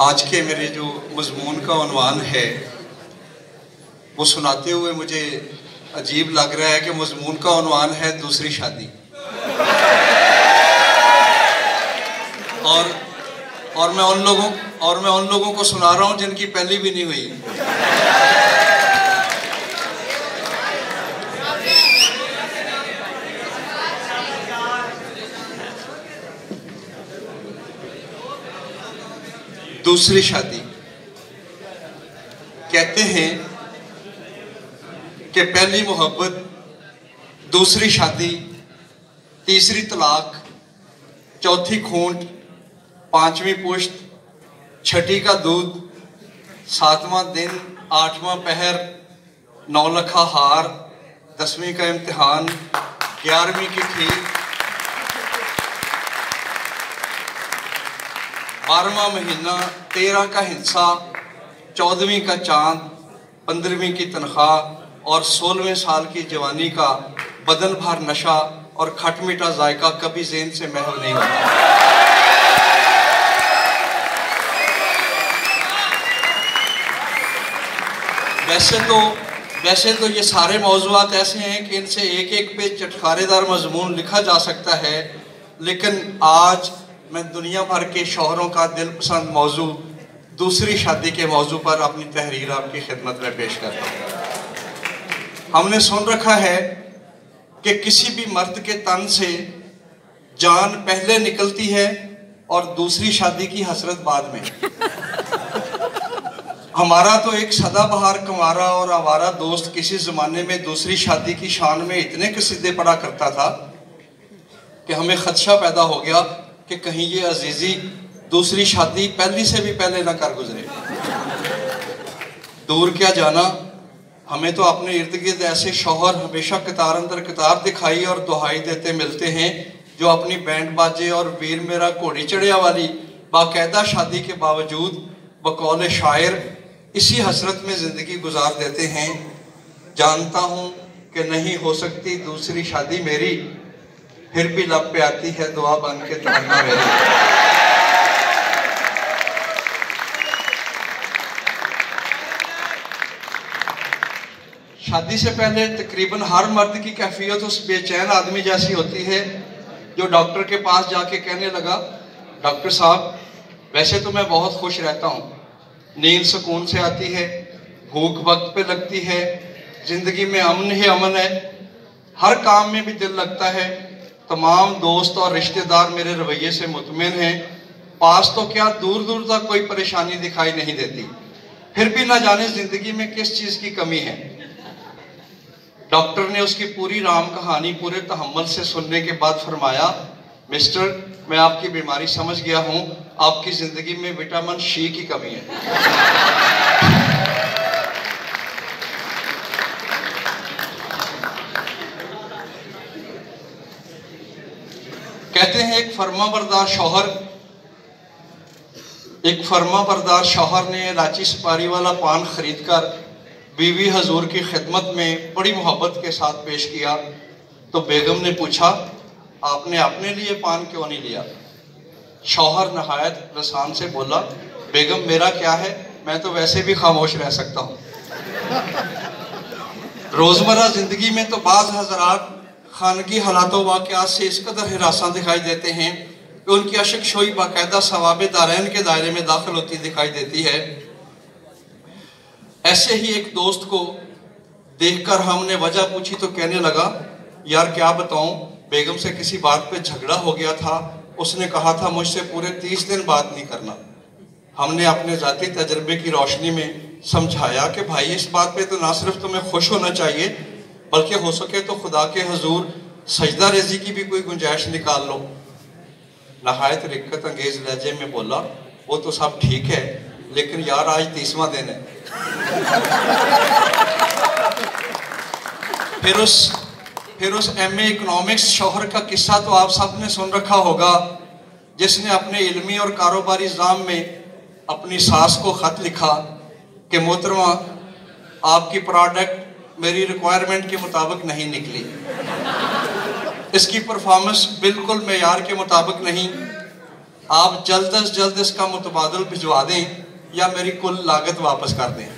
आज के मेरे जो मज़मून का उन्वान है वो सुनाते हुए मुझे अजीब लग रहा है कि मज़मून का उन्वान है दूसरी शादी। और मैं उन लोगों को सुना रहा हूँ जिनकी पहली भी नहीं हुई। दूसरी शादी। कहते हैं कि पहली मोहब्बत, दूसरी शादी, तीसरी तलाक, चौथी खूंट, पांचवी पुश्त, छठी का दूध, सातवां दिन, आठवां पहर, नौलखा हार, 10वीं का इम्तिहान, 11वीं की खीर, 12वां महीना, 13 का हिंसा, 14वीं का चांद, 15वीं की तनख्वाह और 16वें साल की जवानी का बदन भर नशा और खट मीठा जायका कभी ज़हन से महव नहीं होता। वैसे तो ये सारे मौज़ूआत ऐसे हैं कि इनसे एक एक पे चटखारेदार मजमून लिखा जा सकता है, लेकिन आज मैं दुनिया भर के शौहरों का दिलपसंद मौजू दूसरी शादी के मौजू पर अपनी तहरीर आपकी खिदमत में पेश करता हूँ। हमने सुन रखा है कि किसी भी मर्द के तन से जान पहले निकलती है और दूसरी शादी की हसरत बाद में। हमारा तो एक सदाबहार कंवारा और आवारा दोस्त किसी ज़माने में दूसरी शादी की शान में इतने कसीदे पढ़ा करता था कि हमें खदशा पैदा हो गया कि कहीं ये अजीज़ी दूसरी शादी पहली से भी पहले ना कर गुजरे। दूर क्या जाना, हमें तो अपने इर्द गिर्द ऐसे शौहर हमेशा कतार अंदर कतार दिखाई और दुहाई देते मिलते हैं जो अपनी बैंड बाजे और वीर मेरा घोड़ी चढ़िया वाली बाकायदा शादी के बावजूद बकौल शायर इसी हसरत में ज़िंदगी गुजार देते हैं। जानता हूँ कि नहीं हो सकती दूसरी शादी मेरी, फिर भी लब पे आती है दुआ बन के तमन्ना मेरी। शादी से पहले तकरीबन हर मर्द की कैफियत उस बेचैन आदमी जैसी होती है जो डॉक्टर के पास जाके कहने लगा, डॉक्टर साहब वैसे तो मैं बहुत खुश रहता हूँ, नींद सुकून से आती है, भूख वक्त पे लगती है, जिंदगी में अमन ही अमन है, हर काम में भी दिल लगता है, तमाम दोस्त और रिश्तेदार मेरे रवैये से मुतमिन हैं, पास तो क्या दूर दूर तक कोई परेशानी दिखाई नहीं देती, फिर भी ना जाने जिंदगी में किस चीज़ की कमी है। डॉक्टर ने उसकी पूरी राम कहानी पूरे तहम्मुल से सुनने के बाद फरमाया, मिस्टर मैं आपकी बीमारी समझ गया हूँ, आपकी ज़िंदगी में विटामिन सी की कमी है। कहते हैं एक फर्माबरदार शौहर ने इलायची सुपारी वाला पान खरीदकर बीवी हजूर की खिदमत में बड़ी मोहब्बत के साथ पेश किया तो बेगम ने पूछा, आपने अपने लिए पान क्यों नहीं लिया? शौहर नहायत रसान से बोला, बेगम मेरा क्या है, मैं तो वैसे भी खामोश रह सकता हूँ। रोज़मर्रा ज़िंदगी में तो बाज़ हज़रात खानगी हालातों वाक़यात से इस कदर हिरासा दिखाई देते हैं कि उनकी अशक शोई बाकायदा सवाबे दारैन के दायरे में दाखिल होती दिखाई देती है। ऐसे ही एक दोस्त को देखकर हमने वजह पूछी तो कहने लगा, यार क्या बताऊं, बेगम से किसी बात पे झगड़ा हो गया था, उसने कहा था मुझसे पूरे 30 दिन बात नहीं करना। हमने अपने ज़ाती तजर्बे की रोशनी में समझाया कि भाई इस बात पे तो ना सिर्फ तुम्हें खुश होना चाहिए बल्कि हो सके तो खुदा के हजूर सजदा रेजी की भी कोई गुंजाइश निकाल लो। नहायत रिक्कत अंगेज लहजे में बोला, वो तो सब ठीक है लेकिन यार आज 30वां दिन है। फिर उस MA इकोनॉमिक्स शौहर का किस्सा तो आप सब ने सुन रखा होगा, जिसने अपने इल्मी और कारोबारी निज़ाम में अपनी सास को ख़त लिखा कि मोहतरमा आपकी प्रोडक्ट मेरी रिक्वायरमेंट के मुताबिक नहीं निकली, इसकी परफॉर्मेंस बिल्कुल मेयार के मुताबिक नहीं, आप जल्द से जल्द इसका मुतबादल भिजवा दें या मेरी कुल लागत वापस कर दें।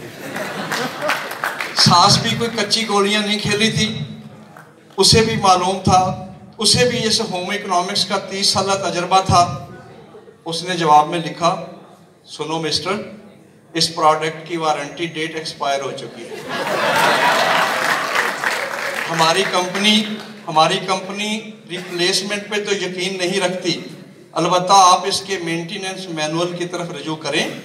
सास भी कोई कच्ची गोलियां नहीं खेली थी, उसे भी मालूम था, उसे भी इस होम इकोनॉमिक्स का 30 साल तजर्बा था। उसने जवाब में लिखा, सुनो मिस्टर, इस प्रोडक्ट की वारंटी डेट एक्सपायर हो चुकी है। हमारी कंपनी रिप्लेसमेंट पे तो यकीन नहीं रखती, अलबत्ता आप इसके मेंटेनेंस मैनुअल की तरफ रुजू करें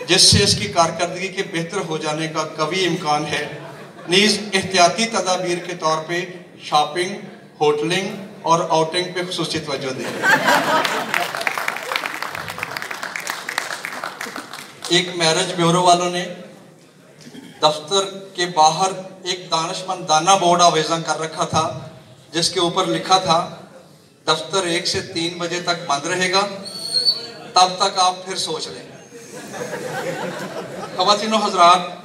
जिससे इसकी कारकर्दगी के बेहतर हो जाने का कभी इम्कान है। नीज़ एहतियाती तदाबीर के तौर पे शॉपिंग, होटलिंग और आउटिंग पे खुसूसी तवज्जो दें। एक मैरिज ब्यूरो वालों ने दफ्तर के बाहर एक दानिशमंद दाना बोर्ड आवेज़न कर रखा था जिसके ऊपर लिखा था, दफ्तर 1 से 3 बजे तक बंद रहेगा, तब तक आप फिर सोच लें। ख़वातीनो हज़रात,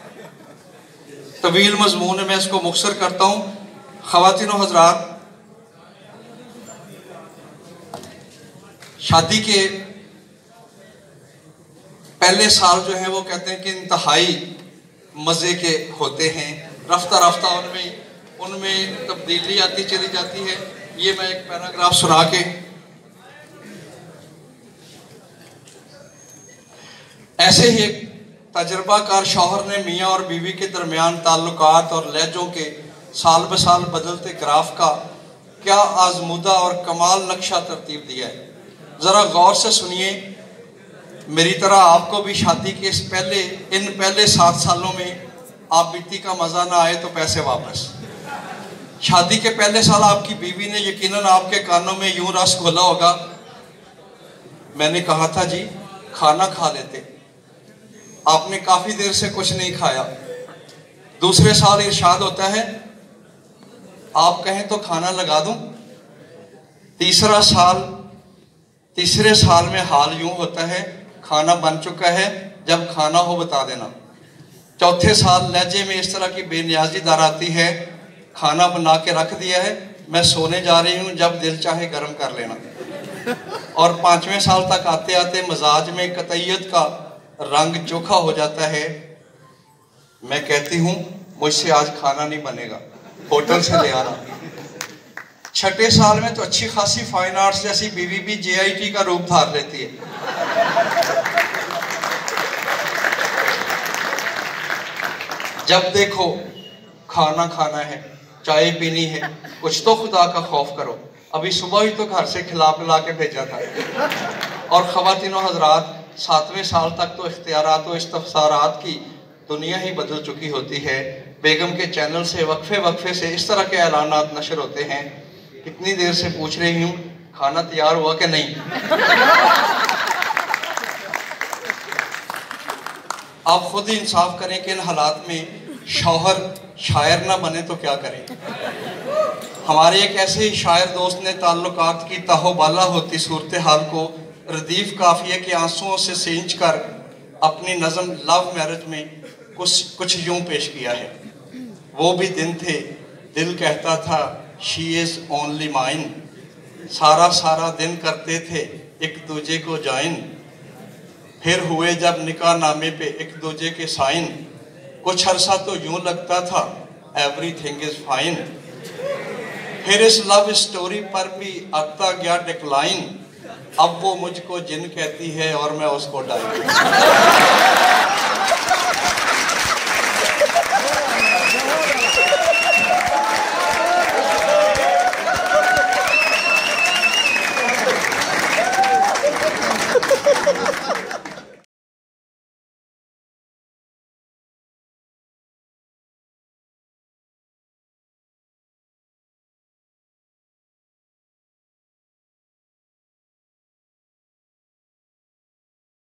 तवील मज़मून में मैं इसको मुख्तसर करता हूँ। ख़वातीनो हज़रात, शादी के पहले साल जो है वो कहते हैं कि इंतहाई मज़े के होते हैं, रफ्ता रफ्ता उनमें तब्दीली आती चली जाती है। ये मैं एक पैराग्राफ सुना के, ऐसे ही एक तजर्बाकार शौहर ने मियाँ और बीवी के दरमियान ताल्लुकात और लहजों के साल ब साल बदलते ग्राफ का क्या आजमूदा और कमाल नक्शा तरतीब दिया है। ज़रा गौर से सुनिए, मेरी तरह आपको भी शादी के इन पहले 7 सालों में आप बीती का मज़ा ना आए तो पैसे वापस। शादी के पहले साल आपकी बीवी ने यकीनन आपके कानों में यूं रस घोला होगा, मैंने कहा था जी खाना खा लेते, आपने काफ़ी देर से कुछ नहीं खाया। दूसरे साल इरशाद होता है, आप कहें तो खाना लगा दूं। तीसरे साल में हाल यूं होता है, खाना बन चुका है, जब खाना हो बता देना। चौथे साल लहजे में इस तरह की बेनियाजी दार आती है, खाना बना के रख दिया है, मैं सोने जा रही हूँ, जब दिल चाहे गर्म कर लेना। और 5वें साल तक आते आते मजाज में कतईयत का रंग चोखा हो जाता है, मैं कहती हूँ मुझसे आज खाना नहीं बनेगा, होटल से ले आना। छठे साल में तो अच्छी खासी फाइन आर्ट्स जैसी बीवी भी JIT का रूप धार लेती है। जब देखो खाना खाना है, चाय पीनी है, कुछ तो खुदा का खौफ करो, अभी सुबह ही तो घर से खिला पिला के भेजा था। और ख़वातीनो हज़रात, 7वें साल तक तो इख्तियारात और इस्तफसारात की दुनिया ही बदल चुकी होती है। बेगम के चैनल से वक्फे से इस तरह के ऐलानात नशर होते हैं, कितनी देर से पूछ रही हूँ खाना तैयार हुआ कि नहीं। आप खुद ही इंसाफ करें कि इन हालात में शौहर शायर ना बने तो क्या करें। हमारे एक ऐसे ही शायर दोस्त ने ताल्लुकात की ताहोबाला होती सूरत हाल को रदीफ काफिया के आंसुओं से सींच कर अपनी नज़म लव मैरिज में कुछ यूं पेश किया है। वो भी दिन थे, दिल कहता था शी इज़ ओनली माइन, सारा दिन करते थे एक दूजे को ज्वाइन, फिर हुए जब निकाह नामे पे एक दूजे के साइन, कुछ अरसा तो यूं लगता था एवरीथिंग इज फाइन, फिर इस लव स्टोरी पर भी आता गया डिक्लाइन, अब वो मुझको जिन कहती है और मैं उसको डाइन।